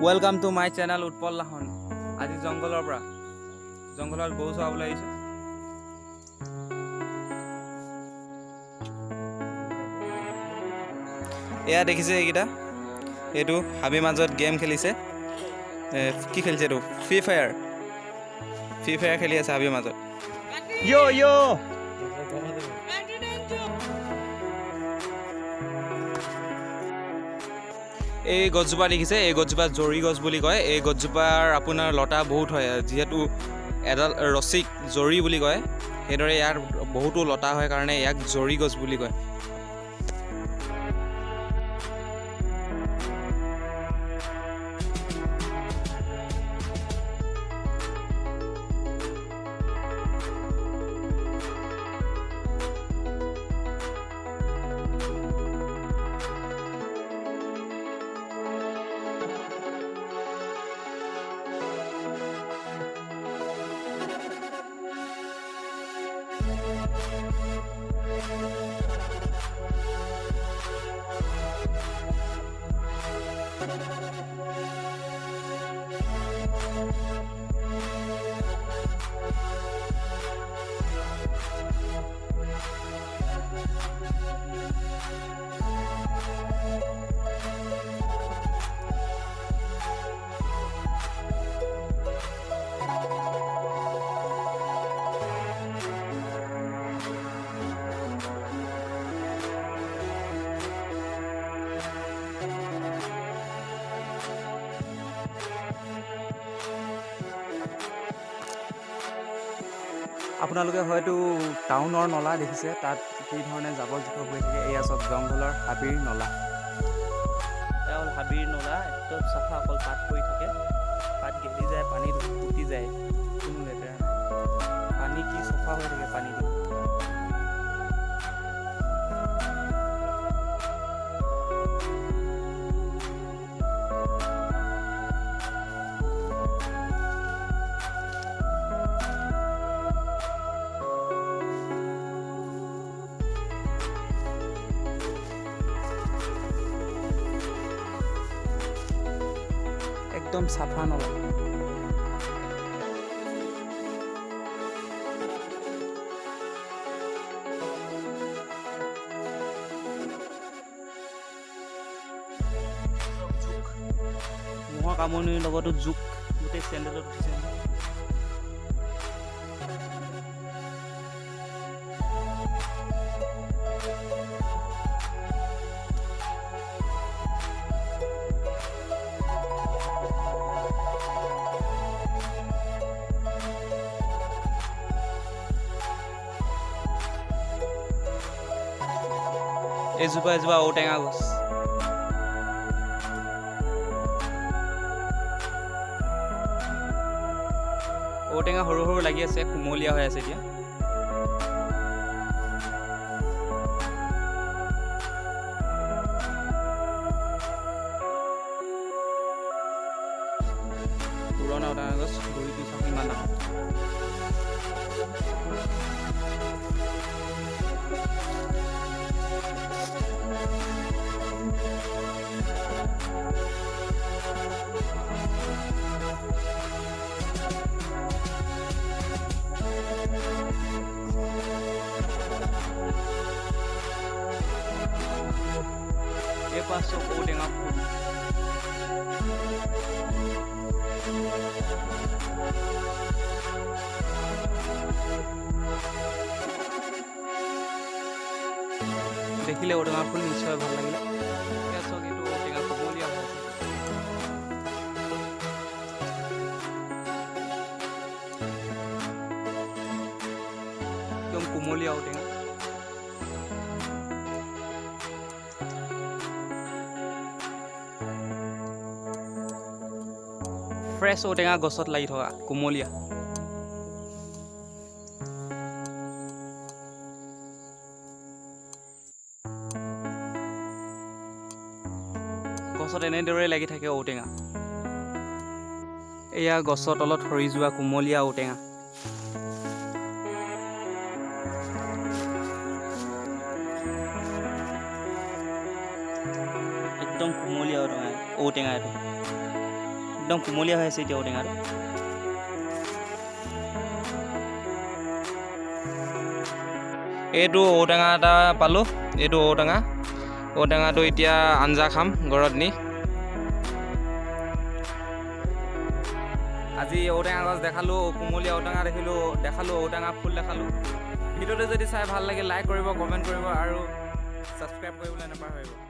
Welcome to my channel utpal lahon. আজি জঙ্গলৰ পৰা জঙ্গলৰ গৰু চাবলৈ আহিছো। এয়া দেখিছে এইকেইটা এইটো হাবি মাজত গেম খেলিছে কি খেলিছে এইটো ফ্ৰী ফায়াৰ খেলি আছে হাবি মাজত ইয়ো এই গছজোপা দেখিছে এই গছজোপা জৰি গছ বুলি কয় এই গছজোপাৰ আপোনাৰ লতা বহুত হয় যেহেতু এডাল ৰছিক জৰি বুলি কয় সেইদৰে ইয়াৰ বহুতো লতা হয় কাৰণে ইয়াক জৰি গছ বুলি কয়। আপোনালোকে হয়তো টাউনৰ নলা দেখিছে তাত কি ধৰণে জাবৰ জোথৰ হৈ থাকে এয়া সব জংঘলৰ হাবিৰ নলা এয়া হ'ল হাবিৰ নলা একদম চাফা অকল পাত পৰি থাকে পাত গেলি যায় পানী উটি যায় কোনো লেতেৰা নাই পানী কি চাফা হৈ থাকে পানীটো একদম চাফা নলা মহৰ কামুৰিৰ লগতো জোক গোটেই চেণ্ডেলত উঠিছে এজোপা ঔটেঙা গছ ঔটেঙা সৰু সৰু লাগি আছে কুমলীয়া হৈ আছে এতিয়া পুৰণা ঔটেঙা গছ গুৰি পিছত ইমান ডাঙৰ pasok ঔটেঙা ফুল দেখিলে ঔটেঙা ফুল নিশ্চয় ভাল লাগিলে চক এইটো ঔটেঙা কুমলীয়া হৈ আছে একদম কুমলীয়া ঔটেঙা ফ্ৰেছ ঔটেঙা গছত লাগি থকা কুমলীয়া গছত এনেদৰে লাগি থাকে ঔটেঙা এয়া গছৰ তলত সৰি যোৱা কুমলীয়া ঔটেঙা একদম কুমলীয়া ঔটেঙা এইটো একদম কুমলীয়া হৈ আছে এতিয়া ঔটেঙাটো। এইটো ঔটেঙা এটা পালোঁ, এইটো ঔটেঙাটো এতিয়া আঞ্জা খাম ঘৰত নি। আজি ঔটেঙা গছ দেখালোঁ, কুমলীয়া ঔটেঙা দেখালোঁ, ঔটেঙা ফুল দেখালোঁ। ভিডিঅ'টো যদি চাই ভাল লাগে লাইক কৰিব, কমেণ্ট কৰিব আৰু ছাবস্ক্ৰাইব কৰিবলৈ নাপাহৰিব।